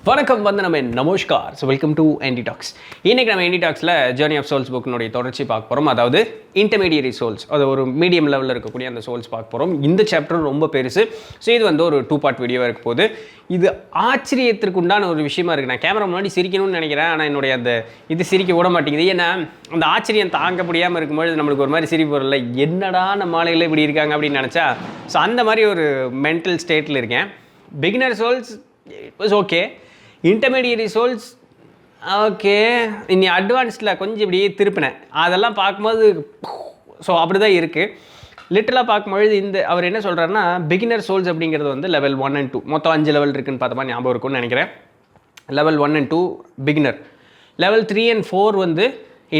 வணக்கம் வந்து நம்ம நமஸ்கார். So welcome to ND talks. இன்றைக்கி நம்ம என்டி டாக்ஸில் ஜேர்னி ஆஃப் சோல்ஸ் புக்கினுடைய தொடர்ச்சி பார்க்க போகிறோம். அதாவது இன்டர்மீடியரி சோல்ஸ், அது ஒரு மீடியம் லெவலில் இருக்கக்கூடிய அந்த சோல்ஸ் பார்க்க போகிறோம். இந்த சாப்டர் ரொம்ப பெருசு. ஸோ இது வந்து ஒரு 2 பார்ட் வீடியோவாக இருக்க போது. இது ஆச்சரியத்திற்கு உண்டான ஒரு விஷயமா இருக்குது. நான் கேமரா முன்னாடி சிரிக்கணும்னு நினைக்கிறேன், ஆனால் என்னுடைய அந்த இது சிரிக்க விட மாட்டேங்குது. ஏன்னா அந்த ஆச்சரியம் தாங்க முடியாமல் இருக்கும்போது நம்மளுக்கு ஒரு மாதிரி சிரிப்பு வரல. என்னடா நம்ம ஆளுகளை இப்படி இருக்காங்க அப்படின்னு நினச்சா, ஸோ அந்த மாதிரி ஒரு மென்டல் ஸ்டேட்டில் இருக்கேன். Beginner souls it was okay. Intermediary souls okay. இன்னி அட்வான்ஸ்டில் கொஞ்சம் இப்படி திருப்பினேன். அதெல்லாம் பார்க்கும்போது ஸோ அப்படி தான் இருக்குது. லிட்டரலாக பார்க்கும்பொழுது அவர் என்ன சொல்கிறாருன்னா, பிகினர் சோல்ஸ் அப்படிங்கிறது வந்து லெவல் 1 and 2 மொத்தம் 5 லெவல் இருக்குதுன்னு பார்த்தோமா ஞாபகம் இருக்கும்னு நினைக்கிறேன். Level 1 and 2 beginner, level 3 and 4 வந்து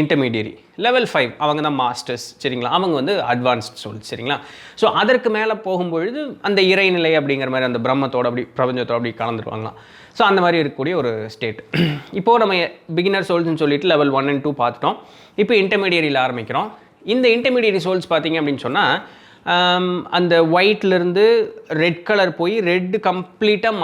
இன்டர்மீடியரி, லெவல் 5 அவங்க தான் மாஸ்டர்ஸ். சரிங்களா, அவங்க வந்து அட்வான்ஸ்ட் சோல்ஸ். சரிங்களா, ஸோ அதற்கு மேலே போகும்பொழுது அந்த இறைநிலை அப்படிங்கிற மாதிரி அந்த பிரம்மத்தோடு அப்படி பிரபஞ்சத்தோடு அப்படி கலந்துருவாங்களாம். ஸோ அந்த மாதிரி இருக்கக்கூடிய ஒரு ஸ்டேட். இப்போது நம்ம பிகினர் சோல்ஸ்னு சொல்லிட்டு லெவல் 1 and 2 பார்த்துட்டோம். இப்போ இன்டர்மீடியரியில் ஆரம்பிக்கிறோம். இந்த இன்டர்மீடியரி சோல்ஸ் பார்த்திங்க அப்படின்னு சொன்னால், அந்த ஒயிட்லேருந்து ரெட் கலர் போய் ரெட் கம்ப்ளீட்டாக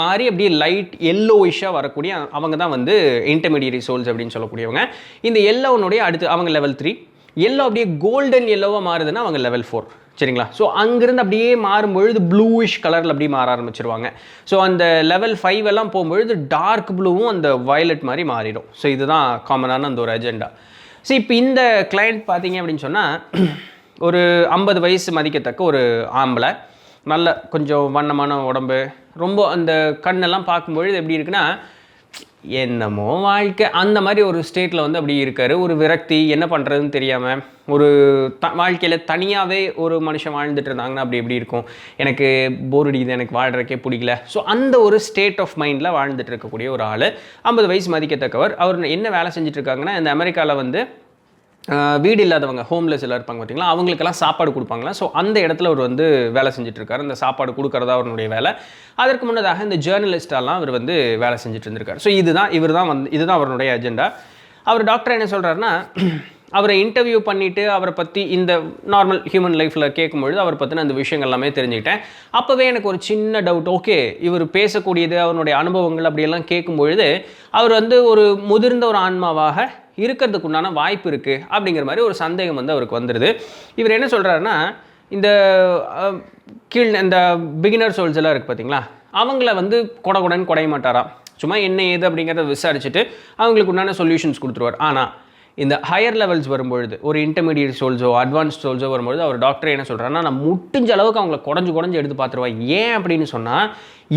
மாறி அப்படியே லைட் எல்லோயிஷாக வரக்கூடிய அவங்க தான் வந்து இன்டர்மீடியரி சோல்ஸ் அப்படின்னு சொல்லக்கூடியவங்க. இந்த எல்லோனுடைய அடுத்து அவங்க லெவல் 3. எல்லோ அப்படியே கோல்டன் எல்லோவாக மாறுதுன்னா அவங்க லெவல் 4. சரிங்களா, ஸோ அங்கேருந்து அப்படியே மாறும்பொழுது ப்ளூயிஷ் கலரில் அப்படியே மாற ஆரம்பிச்சிருவாங்க. ஸோ அந்த லெவல் 5 எல்லாம் போகும்பொழுது டார்க் ப்ளூவும் அந்த வயலட் மாதிரி மாறிடும். ஸோ இதுதான் காமனான அந்த ஒரு அஜெண்டா. ஸோ இப்போ இந்த கிளைண்ட் பார்த்தீங்க அப்படின்னு சொன்னால், ஒரு 50 வயசு மதிக்கத்தக்க ஒரு ஆம்பளை, நல்ல கொஞ்சம் வண்ணமான உடம்பு, ரொம்ப அந்த கண்ணெல்லாம் பார்க்கும்பொழுது எப்படி இருக்குன்னா, என்னமோ வாழ்க்கை அந்த மாதிரி ஒரு ஸ்டேட்டில் வந்து அப்படி இருக்கார். ஒரு விரக்தி, என்ன பண்ணுறதுன்னு தெரியாமல், ஒரு வாழ்க்கையில் தனியாகவே ஒரு மனுஷன் வாழ்ந்துட்டு இருந்தாங்கன்னா அப்படி எப்படி இருக்கும், எனக்கு போர் அடிக்குது, எனக்கு வாழ்கிறக்கே பிடிக்கல. ஸோ அந்த ஒரு ஸ்டேட் ஆஃப் மைண்டில் வாழ்ந்துட்டு இருக்கக்கூடிய ஒரு ஆள், 50 வயசு மதிக்கத்தக்கவர். அவர் என்ன வேலை செஞ்சுட்ருக்காங்கன்னா, இந்த அமெரிக்காவில் வந்து வீடு இல்லாதவங்க, ஹோம்லெஸ் எல்லாம் இருப்பாங்க பார்த்தீங்களா, அவங்களுக்கெல்லாம் சாப்பாடு கொடுப்பாங்களா. ஸோ அந்த இடத்துல அவர் வந்து வேலை செஞ்சுட்ருக்காரு. அந்த சாப்பாடு கொடுக்குறதா அவருடைய வேலை. அதற்கு முன்னதாக இந்த ஜேர்னலிஸ்டெல்லாம் அவர் வந்து வேலை செஞ்சுட்டு இருந்திருக்காரு. ஸோ இதுதான் அவருடைய அஜெண்டா. அவர் டாக்டர் என்ன சொல்கிறாருன்னா, அவரை இன்டர்வியூ பண்ணிவிட்டு அவரை பற்றி இந்த நார்மல் ஹியூமன் லைஃப்பில் கேட்கும்பொழுது அவரை பற்றின அந்த விஷயங்கள் எல்லாமே தெரிஞ்சுக்கிட்டேன். அப்போவே எனக்கு ஒரு சின்ன டவுட். ஓகே, இவர் பேசக்கூடியது அவருடைய அனுபவங்கள் அப்படியெல்லாம் கேட்கும்பொழுது அவர் வந்து ஒரு முதிர்ந்த ஒரு ஆன்மாவாக இருக்கிறதுக்கு உண்டான வாய்ப்பு இருக்குது அப்படிங்கிற மாதிரி ஒரு சந்தேகம் வந்து அவருக்கு வந்துடுது. இவர் என்ன சொல்கிறாருன்னா, இந்த இந்த பிகினர் சோல்ஸ் எல்லாம் இருக்குது பார்த்தீங்களா, அவங்கள வந்து கொடன்னு குடைய மாட்டாராம். சும்மா என்ன ஏது அப்படிங்கிறத விசாரிச்சுட்டு அவங்களுக்கு உண்டான சொல்யூஷன்ஸ் கொடுத்துருவார். ஆனால் இந்த ஹையர் லெவல்ஸ் வரும்பொழுது, ஒரு இன்டர்மீடியட் சோல்ஸோ அட்வான்ஸ்ட் சோல்ஸோ வரும்பொழுது அவர் டாக்டர் என்ன சொல்கிறாருன்னா, நான் முடிஞ்ச அளவுக்கு அவங்கள குடஞ்சு எடுத்து பார்த்துருவேன். ஏன் அப்படின்னு சொன்னால்,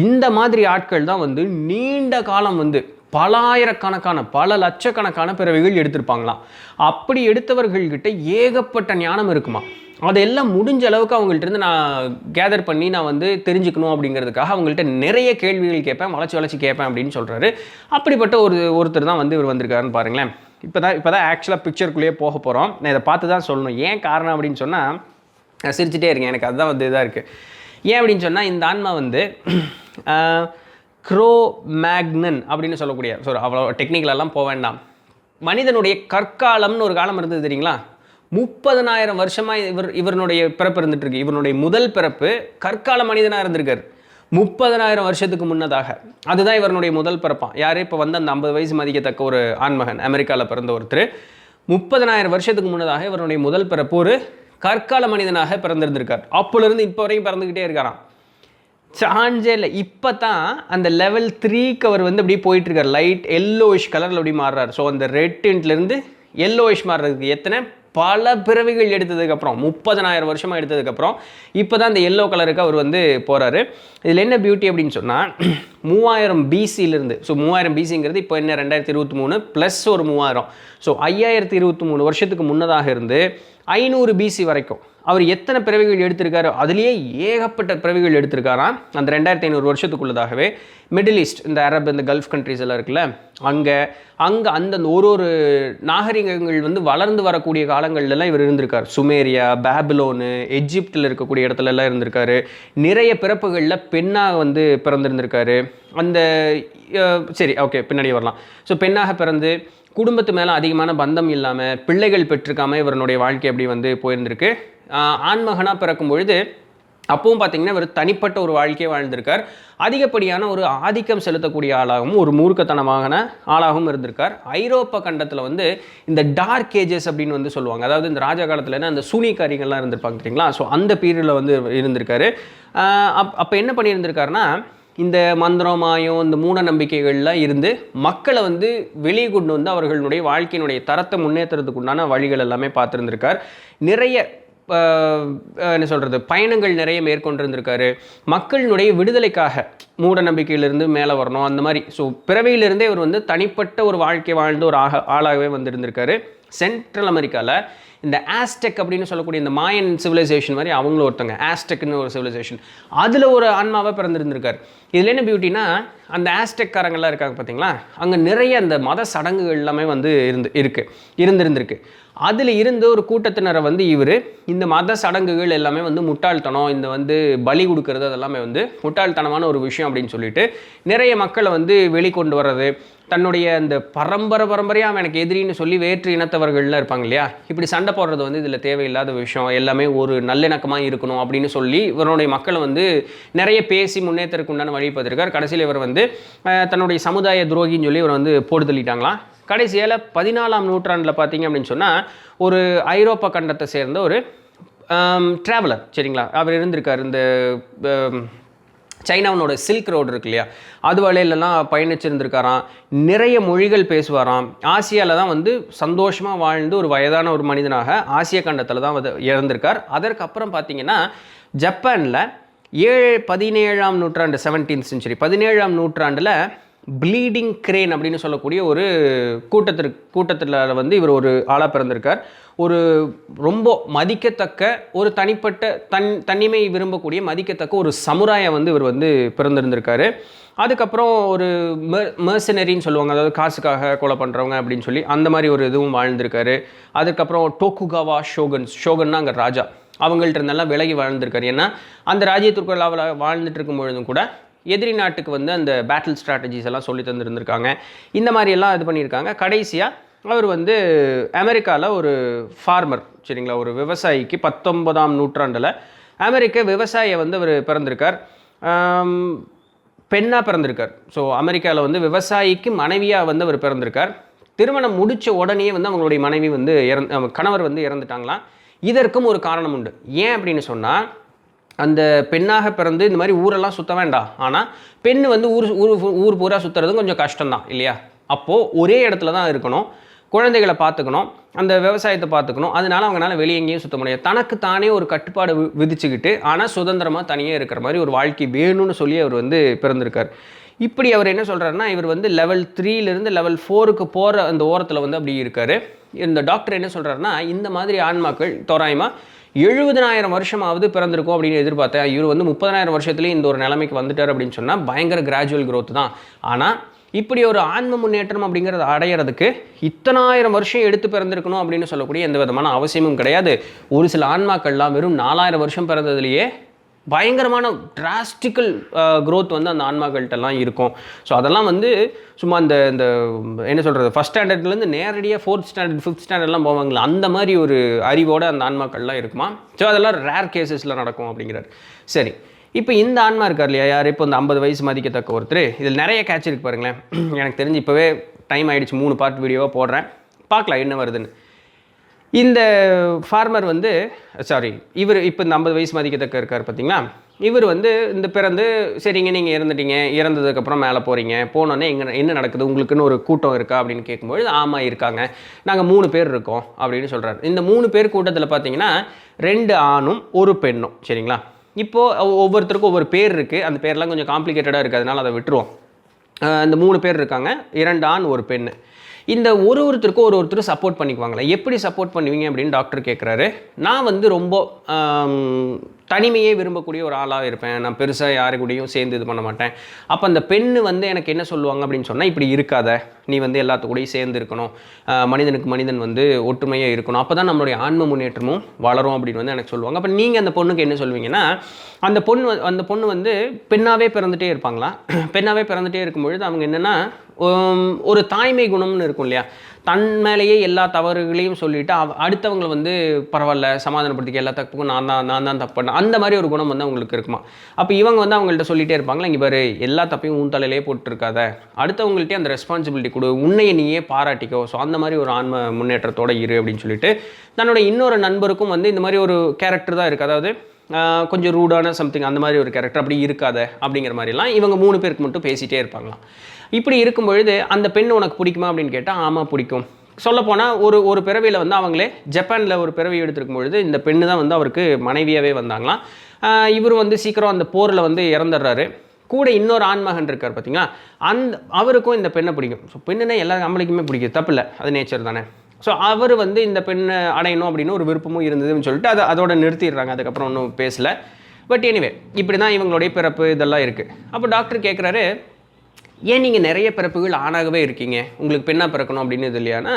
இந்த மாதிரி ஆட்கள் தான் வந்து நீண்ட காலம் வந்து பல ஆயிரக்கணக்கான பல லட்சக்கணக்கான பிறவிகள் எடுத்திருப்பாங்களாம். அப்படி எடுத்தவர்கள்கிட்ட ஏகப்பட்ட ஞானம் இருக்குமா. அதெல்லாம் முடிஞ்ச அளவுக்கு அவங்கள்ட்ட நான் கேதர் பண்ணி நான் வந்து தெரிஞ்சுக்கணும் அப்படிங்கிறதுக்காக அவங்கள்ட்ட நிறைய கேள்விகள் கேட்பேன், வளைச்சி கேட்பேன் அப்படின்னு சொல்கிறாரு. அப்படிப்பட்ட ஒருத்தர் தான் வந்து இவர் வந்திருக்காருன்னு பாருங்களேன். இப்போ தான் ஆக்சுவலாக பிக்சருக்குள்ளேயே போக போகிறோம். நான் இதை பார்த்து தான் சொல்லணும். ஏன் காரணம் அப்படின்னு சொன்னால், நான் சிரிச்சிட்டே இருக்கேன், எனக்கு அதுதான் வந்து இதாக இருக்குது. ஏன் அப்படின்னு சொன்னால், இந்த ஆன்மா வந்து க்ரோ மேக்னன் அப்படின்னு சொல்லக்கூடிய, ஸோ அவ்வளோ டெக்னிக்கலெல்லாம் போக வேண்டாம், மனிதனுடைய கற்காலம்னு ஒரு காலம் இருந்தது தெரியுங்களா. 30,000 வருஷமாக இவருடைய பிறப்பு இருந்துகிட்ருக்கு. இவருடைய முதல் பிறப்பு கற்கால மனிதனாக இருந்திருக்கார் 30,000 வருஷத்துக்கு முன்னதாக. அதுதான் இவருடைய முதல் பிறப்பான். யார் இப்போ வந்து அந்த 50 வயசு மதிக்கத்தக்க ஒரு ஆண்மகன், அமெரிக்காவில் பிறந்த ஒருத்தர், 30,000 வருஷத்துக்கு முன்னதாக இவருடைய முதல் பிறப்பு ஒரு கற்கால மனிதனாக பிறந்திருந்திருக்கார். அப்போலேருந்து இப்போ வரைக்கும் பிறந்துக்கிட்டே இருக்காராம். சான்ஸே இல்லை. இப்போ தான் அந்த லெவல் 3க்கு அவர் வந்து அப்படியே போயிட்டுருக்கார். லைட் எல்லோயிஷ் கலரில் அப்படி மாறுறாரு. ஸோ அந்த ரெட் டிண்ட்லேருந்து எல்லோயிஷ் மாறுறதுக்கு எத்தனை பல பிறவிகள் எடுத்ததுக்கப்புறம், 30,000 வருஷமாக எடுத்ததுக்கப்புறம் இப்போ தான் அந்த எல்லோ கலருக்கு அவர் வந்து போகிறாரு. இதில் என்ன பியூட்டி அப்படின்னு சொன்னால், 3000 BCலேருந்து, ஸோ 3000 BCங்கிறது இப்போ என்ன 2023 ப்ளஸ் ஒரு 3000, ஸோ 5023 வருஷத்துக்கு முன்னதாக இருந்து 500 BC வரைக்கும் அவர் எத்தனை பிறவிகள் எடுத்திருக்காரு. அதுலேயே ஏகப்பட்ட பிறவிகள் எடுத்திருக்காராம். அந்த 2500 வருஷத்துக்குள்ளதாகவே மிடில் ஈஸ்ட், இந்த அரப், இந்த கல்ஃப் கண்ட்ரிஸ் எல்லாம் இருக்குல்ல, அங்கே அந்த ஒரு நாகரிகங்கள் வந்து வளர்ந்து வரக்கூடிய காலங்கள்லாம் இவர் இருந்திருக்கார். சுமேரியா, பாபிலோனு, எஜிப்டில் இருக்கக்கூடிய இடத்துலலாம் இருந்திருக்காரு. நிறைய பிறப்புகளில் பெண்ணாக வந்து பிறந்திருந்திருக்காரு. அந்த சரி ஓகே பின்னாடி வரலாம். ஸோ பெண்ணாக பிறந்து குடும்பத்து மேலே அதிகமான பந்தம் இல்லாமல் பிள்ளைகள் பெற்றிருக்காமல் இவருடைய வாழ்க்கை அப்படி வந்து போயிருந்திருக்கு. ஆண்மகனாக பிறக்கும் பொழுது அப்பவும் பார்த்தீங்கன்னா இவர் தனிப்பட்ட ஒரு வாழ்க்கையை வாழ்ந்திருக்கார். அதிகப்படியான ஒரு ஆதிக்கம் செலுத்தக்கூடிய ஆளாகவும் ஒரு மூர்க்கத்தனமான ஆளாகவும் இருந்திருக்கார். ஐரோப்பா கண்டத்தில் வந்து இந்த டார்க் ஏஜஸ் அப்படின்னு வந்து சொல்லுவாங்க. அதாவது இந்த ராஜா காலத்தில் அந்த சூனிக்காரிகள்லாம் இருந்திருப்பாங்க தெரியுங்களா. ஸோ அந்த பீரியடில் வந்து இருந்திருக்காரு. அப்போ என்ன பண்ணியிருந்திருக்காருன்னா, இந்த மந்திரம் மாயம் இந்த மூட நம்பிக்கைகள்லாம் இருந்து மக்களை வந்து வெளியே கொண்டு வந்து அவர்களுடைய வாழ்க்கையினுடைய தரத்தை முன்னேற்றுறதுக்கு உண்டான வழிகள் எல்லாமே பார்த்துருந்துருக்கார். நிறைய என்ன சொல்கிறது பயணங்கள் நிறைய மேற்கொண்டிருந்திருக்காரு. மக்களினுடைய விடுதலைக்காக மூட நம்பிக்கையிலிருந்து மேலே வரணும் அந்த மாதிரி. ஸோ பிறவியிலிருந்தே இவர் வந்து தனிப்பட்ட ஒரு வாழ்க்கை வாழ்ந்து ஒரு ஆளாகவே வந்திருந்திருக்காரு. சென்ட்ரல் அமெரிக்காவில் இந்த ஆஸ்டெக் அப்படின்னு சொல்லக்கூடிய இந்த மாயன் சிவிலைசேஷன் மாதிரி அவங்களும் ஒருத்தங்க ஆஸ்டெக்னு ஒரு சிவிலைசேஷன், அதில் ஒரு ஆன்மாவை பிறந்திருந்திருக்காரு. இதில் என்ன பியூட்டினா, அந்த ஆஸ்டெக்காரங்கள்லாம் இருக்காங்க பார்த்தீங்களா, அங்கே நிறைய அந்த மத சடங்குகள் எல்லாமே வந்து இருந்திருக்கு. அதில் இருந்து ஒரு கூட்டத்தினரை வந்து இவர் இந்த மத சடங்குகள் எல்லாமே வந்து முட்டாள்தனம், இந்த வந்து பலி கொடுக்கறது அதெல்லாமே வந்து முட்டாள்தனமான ஒரு விஷயம் அப்படின்னு சொல்லிட்டு நிறைய மக்களை வந்து வெளிக்கொண்டு வர்றது, தன்னுடைய அந்த பரம்பரையாக எனக்கு எதிரின்னு சொல்லி வேற்று இனத்தவர்கள்லாம் இருப்பாங்க இல்லையா, இப்படி சண்டை போடுறது வந்து இதில் தேவையில்லாத விஷயம், எல்லாமே ஒரு நல்லிணக்கமாக இருக்கணும் அப்படின்னு சொல்லி இவருடைய மக்களை வந்து நிறைய பேசி முன்னேற்றத்துக்கு உண்டான வழி பார்த்துருக்கார். கடைசியில் இவர் வந்து தன்னுடைய சமுதாய துரோகின்னு சொல்லி இவர் வந்து போட்டு தள்ளிட்டாங்களாம். கடைசியில் 14ஆம் நூற்றாண்டில் பார்த்தீங்க அப்படின்னு சொன்னால் ஒரு ஐரோப்பா கண்டத்தை சேர்ந்த ஒரு ட்ராவலர், சரிங்களா, அவர் இருந்திருக்கார். இந்த சைனாவோட சில்க் ரோடு இருக்கு இல்லையா, அது வழியிலலாம் பயணிச்சிருந்திருக்காராம். நிறைய மொழிகள் பேசுவாராம். ஆசியாவில் தான் வந்து சந்தோஷமாக வாழ்ந்து ஒரு வயதான ஒரு மனிதனாக ஆசிய கண்டத்தில் தான் இறந்திருக்கார். அதற்கப்புறம் பார்த்தீங்கன்னா ஜப்பானில் 17ஆம் நூற்றாண்டு 17th century 17ஆம் நூற்றாண்டில் ப்ளீடிங் கிரேன் அப்படின்னு சொல்லக்கூடிய ஒரு கூட்டத்தில் வந்து இவர் ஒரு ஆளாக பிறந்திருக்கார். ஒரு ரொம்ப மதிக்கத்தக்க ஒரு தனிப்பட்ட தனிமை விரும்பக்கூடிய மதிக்கத்தக்க ஒரு சமுராயை வந்து இவர் வந்து பிறந்திருந்திருக்காரு. அதுக்கப்புறம் ஒரு மெர்சனரின்னு சொல்லுவாங்க, அதாவது காசுக்காக கொலை பண்ணுறவங்க அப்படின்னு சொல்லி அந்த மாதிரி ஒரு இதுவும் வாழ்ந்திருக்காரு. அதுக்கப்புறம் டோக்குகாவா ஷோகன்னா அங்கே ராஜா, அவங்கள்ட்ட இருந்தெல்லாம் விலகி வாழ்ந்திருக்காரு. ஏன்னா அந்த ராஜ்யத்திற்குள்ள வாழ்ந்துட்டு இருக்கும் பொழுதும் கூட எதிரி நாட்டுக்கு வந்து அந்த பேட்டில் ஸ்ட்ராட்டஜிஸ் எல்லாம் சொல்லி தந்துருந்துருக்காங்க. இந்த மாதிரியெல்லாம் இது பண்ணியிருக்காங்க. கடைசியாக அவர் வந்து அமெரிக்காவில் ஒரு ஃபார்மர், சரிங்களா, ஒரு விவசாயிக்கு 19ஆம் நூற்றாண்டில் அமெரிக்க விவசாயியை வந்து அவர் பிறந்திருக்கார். பெண்ணாக பிறந்திருக்கார். ஸோ அமெரிக்காவில் வந்து விவசாயிக்கு மனைவியாக வந்து அவர் பிறந்திருக்கார். திருமணம் முடித்த உடனே வந்து அவங்களுடைய மனைவி வந்து கணவர் வந்து இறந்துட்டாங்களாம். இதற்கும் ஒரு காரணம் உண்டு. ஏன் அப்படின்னு சொன்னால், அந்த பெண்ணாக பிறந்து இந்த மாதிரி ஊரெல்லாம் சுற்ற வேண்டாம், ஆனால் பெண் வந்து ஊர் பூரா சுற்றுறது கொஞ்சம் கஷ்டம்தான் இல்லையா. அப்போது ஒரே இடத்துல தான் இருக்கணும், குழந்தைகளை பார்த்துக்கணும், அந்த விவசாயத்தை பார்த்துக்கணும். அதனால அவங்களால வெளியே எங்கேயும் சுற்ற முடியாது. தனக்கு தானே ஒரு கட்டுப்பாடு விதிச்சுக்கிட்டு ஆனால் சுதந்திரமாக தனியாக இருக்கிற மாதிரி ஒரு வாழ்க்கை வேணும்னு சொல்லி அவர் வந்து பிறந்திருக்கார். இப்படி அவர் என்ன சொல்கிறாருன்னா, இவர் வந்து level 3லேருந்து level 4க்கு போகிற அந்த ஓரத்தில் வந்து அப்படி இருக்கார். இந்த டாக்டர் என்ன சொல்கிறாருன்னா, இந்த மாதிரி ஆன்மாக்கள் தோராயமாக 70,000 வருஷமாவது பிறந்திருக்கும் அப்படின்னு எதிர்பார்த்தேன். இவர் வந்து 30,000 வருஷத்துலேயும் இந்த ஒரு நிலைமைக்கு வந்துட்டார் அப்படின்னு சொன்னால் பயங்கர கிராஜுவல் growth தான். ஆனால் இப்படி ஒரு ஆன்ம முன்னேற்றம் அப்படிங்கிறது அடையிறதுக்கு இத்தனாயிரம் வருஷம் எடுத்து பிறந்திருக்கணும் அப்படின்னு சொல்லக்கூடிய எந்த விதமான அவசியமும் கிடையாது. ஒரு சில ஆன்மாக்கள்லாம் வெறும் 4000 வருஷம் பிறந்ததுலேயே பயங்கரமான டிராஸ்டிக்கல் க்ரோத் வந்து அந்த ஆன்மாக்கள்கிட்டலாம் இருக்கும். ஸோ அதெல்லாம் வந்து சும்மா இந்த இந்த என்ன சொல்கிறது, ஃபஸ்ட் ஸ்டாண்டர்ட்லேருந்து நேரடியாக 4th ஸ்டாண்டர்ட் 5th ஸ்டாண்டர்ட்லாம் போவாங்களா, அந்த மாதிரி ஒரு அறிவோடு அந்த ஆன்மாக்கள்லாம் இருக்குமா. ஸோ அதெல்லாம் ரேர் கேசஸில் நடக்கும் அப்படிங்கிறார். சரி, இப்போ இந்த ஆன்மா இருக்கார் இல்லையா, யார் இப்போ இந்த 50 வயசு மதிக்கத்தக்க ஒருத்தர், இதில் நிறைய கேட்ச் இருக்கு பாருங்களேன். எனக்கு தெரிஞ்சு இப்போவே டைம் ஆகிடுச்சு, 3 பார்ட் வீடியோவாக போடுறேன், பார்க்கலாம் என்ன வருதுன்னு. இந்த ஃபார்மர் வந்து இவர் இப்போ இந்த 50 வயசு மதிக்கத்தக்க இருக்கார் பார்த்தீங்களா, இவர் வந்து இந்த பிறந்து சரிங்க நீங்கள் இறந்துட்டீங்க, இறந்ததுக்கப்புறம் மேலே போகிறீங்க, போனோன்னே என்ன நடக்குது, உங்களுக்குன்னு ஒரு கூட்டம் இருக்கா அப்படின்னு கேட்கும்போது ஆமாம் இருக்காங்க, நாங்கள் 3 பேர் இருக்கோம் அப்படின்னு சொல்கிறார். இந்த 3 பேர் கூட்டத்தில் பார்த்தீங்கன்னா 2 ஆணும் 1 பெண்ணும், சரிங்களா. இப்போது ஒவ்வொருத்தருக்கும் ஒவ்வொரு பேர் இருக்குது, அந்த பேர்லாம் கொஞ்சம் காம்ப்ளிகேட்டடாக இருக்குது, அதனால் அதை விட்டுருவோம். இந்த 3 பேர் இருக்காங்க, 2 ஆண் 1 பெண். இந்த ஒருத்தருக்கும் ஒருத்தர் சப்போர்ட் பண்ணிக்குவாங்களே, எப்படி சப்போர்ட் பண்ணுவீங்க அப்படின்னு டாக்டர் கேட்குறாரு. நான் வந்து ரொம்ப தனிமையே விரும்பக்கூடிய ஒரு ஆளாக இருப்பேன், நான் பெருசாக யாரு கூடயும் சேர்ந்து இது பண்ண மாட்டேன். அப்போ அந்த பெண்ணு வந்து எனக்கு என்ன சொல்லுவாங்க அப்படின்னு சொன்னால், இப்படி இருக்காத, நீ வந்து எல்லாத்து கூடயும் சேர்ந்து இருக்கணும், மனிதனுக்கு மனிதன் வந்து ஒற்றுமையாக இருக்கணும், அப்போ தான் நம்மளுடைய ஆன்ம முன்னேற்றமும் வளரும் அப்படின்னு வந்து எனக்கு சொல்லுவாங்க. அப்போ நீங்கள் அந்த பொண்ணுக்கு என்ன சொல்வீங்கன்னா, அந்த பொண்ணு வந்து பெண்ணாகவே பிறந்துகிட்டே இருப்பாங்களாம். பெண்ணாகவே பிறந்துகிட்டே இருக்கும்பொழுது அவங்க என்னென்னா, ஒரு தாய்மை குணம்னு இருக்கும் இல்லையா, தன் மேலேயே எல்லா தவறுகளையும் சொல்லிவிட்டு அடுத்தவங்களை வந்து பரவாயில்ல சமாதானப்படுத்திக்க, எல்லா தப்புக்கும் நான் தான் தப்பு அந்த மாதிரி ஒரு குணம் வந்து அவங்களுக்கு இருக்குமா. அப்போ இவங்க வந்து அவங்கள்ட்ட சொல்லிகிட்டே இருப்பாங்களா, இங்கே பாரு எல்லா தப்பையும் உன் தலையிலே போட்டுருக்காத, அடுத்தவங்கள்ட்டே அந்த ரெஸ்பான்சிபிலிட்டி கொடு, உன்னையை நீயே பாராட்டிக்கோ, ஸோ அந்த மாதிரி ஒரு ஆன்ம முன்னேற்றத்தோடு இரு அப்படின்னு சொல்லிட்டு தன்னோட இன்னொரு நண்பருக்கும் வந்து இந்த மாதிரி ஒரு கேரக்டர் தான் இருக்குது. அதாவது கொஞ்சம் ரூடான சம்திங் அந்த மாதிரி ஒரு கேரக்டர், அப்படி இருக்காத அப்படிங்கிற மாதிரிலாம் இவங்க 3 பேருக்கு மட்டும் பேசிகிட்டே இருப்பாங்களாம். இப்படி இருக்கும் பொழுது அந்த பெண் உனக்கு பிடிக்குமா அப்படின்னு கேட்டால் ஆமாம் பிடிக்கும். சொல்லப்போனால் ஒரு பிறவியில் வந்து அவங்களே ஜப்பானில் ஒரு பிறவி எடுத்துருக்கும் பொழுது இந்த பெண்ணு தான் வந்து அவருக்கு மனைவியாகவே வந்தாங்களாம். இவர் வந்து சீக்கிரம் அந்த போரில் வந்து இறந்துடுறாரு. கூட இன்னொரு ஆண்மகன் இருக்கார் பார்த்தீங்களா, அவருக்கும் இந்த பெண்ணை பிடிக்கும். ஸோ பெண்ணுன்னா எல்லா ஆம்பளைக்குமே பிடிக்கும், தப்பு இல்லை, அது நேச்சர் தானே. ஸோ அவர் வந்து இந்த பெண்ணை அடையணும் அப்படின்னு ஒரு விருப்பமும் இருந்ததுன்னு சொல்லிட்டு அதோட நிறுத்திடுறாங்க. அதுக்கப்புறம் ஒன்றும் பேசலை. பட் எனிவே இப்படி தான் இவங்களுடைய பிறப்பு இதெல்லாம் இருக்குது. அப்போ டாக்டர் கேட்குறாரு, ஏன் நீங்கள் நிறைய பிறப்புகள் ஆணாகவே இருக்கீங்க, உங்களுக்கு பெண்ணாக பிறக்கணும் அப்படின்னு இது இல்லையானா,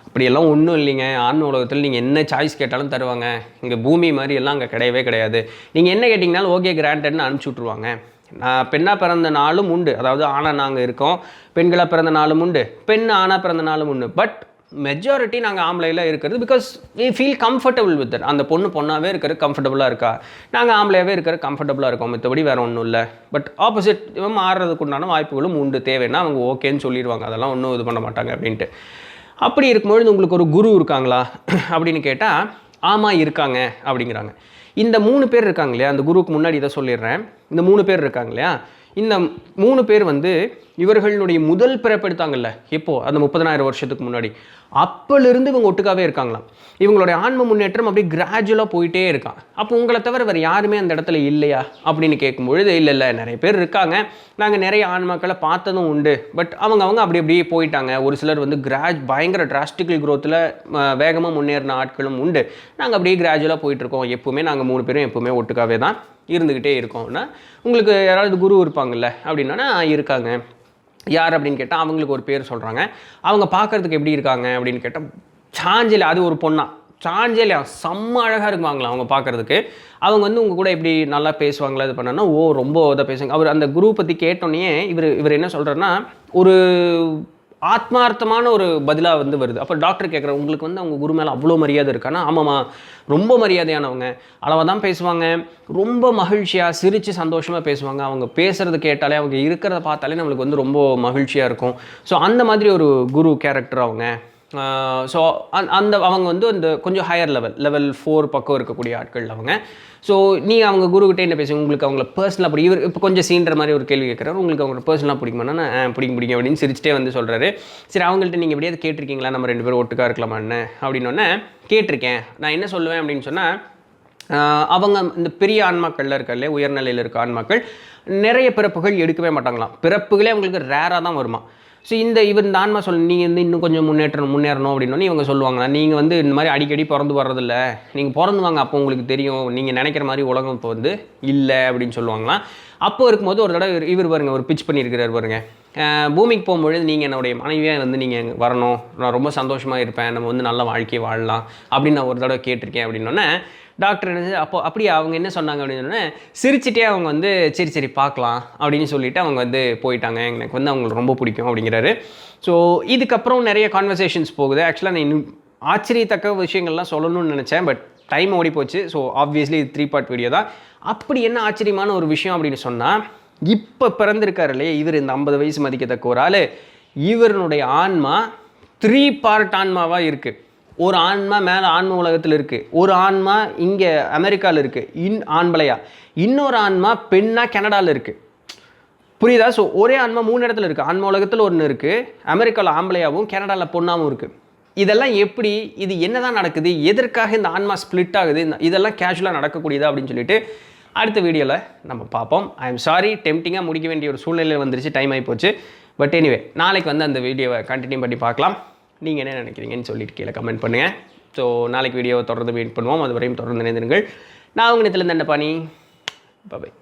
அப்படியெல்லாம் ஒன்றும் இல்லைங்க, ஆண் உலகத்தில் நீங்கள் என்ன சாய்ஸ் கேட்டாலும் தருவாங்க, இங்கே பூமி மாதிரி எல்லாம் அங்கே கிடையவே கிடையாது, நீங்கள் என்ன கேட்டிங்கனாலும் ஓகே கிராண்டட்னு அனுப்பிச்சி விட்ருவாங்க. நான் பெண்ணாக பிறந்த நாளும் உண்டு, அதாவது ஆணாக நாங்கள் இருக்கோம், பெண்களாக பிறந்த நாளும் உண்டு, பெண் ஆணாக பிறந்த நாளும் உண்டு. பட் மெஜாரிட்டி நாங்கள் ஆம்பளையில் இருக்கிறது because we feel comfortable with that. அந்த பொண்ணாகவே இருக்கிற கம்ஃபர்டபுளாக இருக்கா, நாங்கள் ஆம்பளையாகவே இருக்கிற கம்ஃபர்டபுளாக இருக்கோம், மற்றபடி வேறு ஒன்றும் இல்லை. பட் ஆப்போசிட் இவன் மாறுறதுக்கு உண்டான வாய்ப்புகளும் உண்டு, தேவைன்னா அவங்க ஓகேன்னு சொல்லிடுவாங்க, அதெல்லாம் ஒன்றும் இது பண்ண மாட்டாங்க அப்படின்ட்டு. அப்படி இருக்கும்பொழுது உங்களுக்கு ஒரு குரு இருக்காங்களா அப்படின்னு கேட்டால் ஆமாம் இருக்காங்க அப்படிங்கிறாங்க. இந்த 3 பேர் இருக்காங்க இல்லையா, அந்த குருவுக்கு முன்னாடி இதை சொல்லிடுறேன். இந்த 3 பேர் இருக்காங்க இல்லையா, இந்த 3 பேர் வந்து இவர்களுடைய முதல் பிறப்பெடுத்தாங்கல்ல, எப்போது அந்த 30,000 வருஷத்துக்கு முன்னாடி, அப்போலேருந்து இவங்க ஒட்டுக்காவே இருக்காங்களாம். இவங்களுடைய ஆன்ம முன்னேற்றம் அப்படி கிராஜுவலாக போயிட்டே இருக்கான். அப்போ உங்களை தவிர வேறு யாருமே அந்த இடத்துல இல்லையா அப்படின்னு கேட்கும்பொழுது இல்லை நிறைய பேர் இருக்காங்க, நாங்கள் நிறைய ஆன்மாக்களை பார்த்ததும் உண்டு, பட் அவங்க அப்படியே போயிட்டாங்க. ஒரு சிலர் வந்து பயங்கர டிராஸ்டிக்கல் க்ரோத்தில் வேகமாக முன்னேறின ஆட்களும் உண்டு. நாங்கள் அப்படியே கிராஜுவலாக போயிட்டுருக்கோம், எப்போவுமே நாங்கள் 3 பேரும் எப்போவுமே ஒட்டுக்காவே தான் இருந்துக்கிட்டே இருக்கோம்னா, உங்களுக்கு யாராவது குரு இருப்பாங்கல்ல அப்படின்னா இருக்காங்க. யார் அப்படின்னு கேட்டால் அவங்களுக்கு ஒரு பேர் சொல்கிறாங்க. அவங்க பார்க்குறதுக்கு எப்படி இருக்காங்க அப்படின்னு கேட்டால் சாஞ்சலி, அது ஒரு பொண்ணா சாஞ்சலி செம்ம அழகாக இருக்குவாங்களா அவங்க பார்க்குறதுக்கு. அவங்க வந்து உங்கள் கூட எப்படி நல்லா பேசுவாங்களா இது பண்ணனா, ரொம்ப இதாக பேசுவாங்க. அவர் அந்த குரு பற்றி கேட்டோன்னே இவர் என்ன சொல்கிறாருன்னா, ஒரு ஆத்மார்த்தமான ஒரு பதிலாக வந்து வருது. அப்போ டாக்டர் கேட்குறேன், உங்களுக்கு வந்து அவங்க குரு மேலே அவ்வளோ மரியாதை இருக்கானா? ஆமாம்மா, ரொம்ப மரியாதையானவங்க, அளவாக தான் பேசுவாங்க, ரொம்ப மகிழ்ச்சியாக சிரித்து சந்தோஷமாக பேசுவாங்க. அவங்க பேசுகிறது கேட்டாலே, அவங்க இருக்கிறத பார்த்தாலே நம்மளுக்கு வந்து ரொம்ப மகிழ்ச்சியாக இருக்கும். ஸோ அந்த மாதிரி ஒரு குரு கேரக்டர் அவங்க. ஸோ அவங்க வந்து அந்த கொஞ்சம் ஹையர் லெவல் 4 பக்கம் இருக்கக்கூடிய ஆட்கள் அவங்க. ஸோ நீங்கள் அவங்க குருக்கிட்டே என்ன பேசுங்க, உங்களுக்கு அவங்கள பர்சனலாக பிடிக்கும். இவர் இப்போ கொஞ்சம் சீன்ற மாதிரி ஒரு கேள்வி கேட்குறாரு, உங்களுக்கு அவங்கள பர்சனலாக பிடிக்குமானா பிடிக்கும் அப்படின்னு சிரிச்சிட்டே வந்து சொல்கிறாரு. சரி, அவங்கள்ட்ட நீங்கள் எப்படியாவது கேட்டிருக்கீங்களா நம்ம 2 பேரும் ஒட்டுக்கா இருக்கலாமான்னு அப்படின்னோடனே, கேட்டிருக்கேன். நான் என்ன சொல்லுவேன் அப்படின்னு சொன்னால், அவங்க இந்த பெரிய ஆன்மாக்களில் இருக்காங்களே, உயர்நிலையில் இருக்க ஆன்மாக்கள் நிறைய பிறப்புகள் எடுக்கவே மாட்டாங்களாம். பிறப்புகளே அவங்களுக்கு ரேராக தான் வருமா. ஸோ இவர் இந்த ஆன்மா நீங்கள் வந்து இன்னும் கொஞ்சம் முன்னேறணும் அப்படின்னோடனே இவங்க சொல்லுவாங்களா, நீங்கள் வந்து இந்த மாதிரி அடிக்கடி பிறந்து வர்றதில்ல, நீங்கள் பிறந்து வாங்க, அப்போ உங்களுக்கு தெரியும், நீங்கள் நினைக்கிற மாதிரி உலகம் இப்போ வந்து இல்லை அப்படின்னு சொல்லுவாங்களாம். அப்போ இருக்கும்போது ஒரு தடவை இவர் பாருங்க ஒரு பிச் பண்ணியிருக்கிறார் பாருங்க, பூமிக்கு போகும்பொழுது நீங்கள் என்னுடைய மனைவியாக வந்து நீங்கள் வரணும், நான் ரொம்ப சந்தோஷமாக இருப்பேன், நம்ம வந்து நல்ல வாழ்க்கையை வாழலாம் அப்படின்னு நான் ஒரு தடவை கேட்டிருக்கேன் அப்படின்னோடனே டாக்டர் என்ன அப்படியே அவங்க என்ன சொன்னாங்க அப்படின்னு சிரிச்சிட்டே அவங்க வந்து சரி பார்க்கலாம் அப்படின்னு சொல்லிட்டு அவங்க வந்து போயிட்டாங்க. எனக்கு வந்து அவங்களுக்கு ரொம்ப பிடிக்கும் அப்படிங்கிறாரு. ஸோ இதுக்கப்புறம் நிறைய கான்வர்சேஷன்ஸ் போகுது. ஆக்சுவலாக நான் இன்னும் ஆச்சரியத்தக்க விஷயங்கள்லாம் சொல்லணும்னு நினச்சேன், பட் டைம் ஓடி போச்சு. ஸோ ஆப்வியஸ்லி இது 3 பார்ட் வீடியோ தான். அப்படி என்ன ஆச்சரியமான ஒரு விஷயம் அப்படின்னு சொன்னால், இப்போ பிறந்திருக்காரு இல்லையே இவர், இந்த 50 வயசு மதிக்கத்தக்க ஒரு ஆள், இவருடைய ஆன்மா 3 பார்ட் ஆன்மாவாக இருக்குது. ஒரு ஆன்மா மேலே ஆன்ம உலகத்தில் இருக்குது, ஒரு ஆன்மா இங்கே அமெரிக்காவில் இருக்குது ஆண்பளையா, இன்னொரு ஆன்மா பெண்ணா கனடாவில் இருக்குது. புரியுதா? ஸோ ஒரே ஆன்மா 3 இடத்துல இருக்குது. ஆன்ம உலகத்தில் ஒன்று இருக்குது, அமெரிக்காவில் ஆம்பளையாகவும் கனடாவில் பொண்ணாகவும் இருக்குது. இதெல்லாம் எப்படி, இது என்ன தான் நடக்குது, எதற்காக இந்த ஆன்மா ஸ்ப்ளிட் ஆகுது, இதெல்லாம் கேஷுவலாக நடக்கக்கூடியதா அப்படின்னு சொல்லிட்டு அடுத்த வீடியோவில் நம்ம பார்ப்போம். ஐ எம் சாரி, டெம்டிங்காக முடிக்க வேண்டிய ஒரு சூழ்நிலையில் வந்துருச்சு, டைம் ஆகி போச்சு. பட் எனிவே நாளைக்கு வந்து அந்த வீடியோவை கண்டினியூ பண்ணி பார்க்கலாம். நீங்கள் என்ன நினைக்கிறீங்கன்னு சொல்லிட்டு கீழே கமெண்ட் பண்ணுங்கள். ஸோ நாளைக்கு வீடியோவை தொடர்ந்து வெயிட் பண்ணுவோம். அது வரையும் தொடர்ந்து நினைந்திருங்கள். நான் உங்கள் நிலத்தில் தண்டபாணி. பாய்.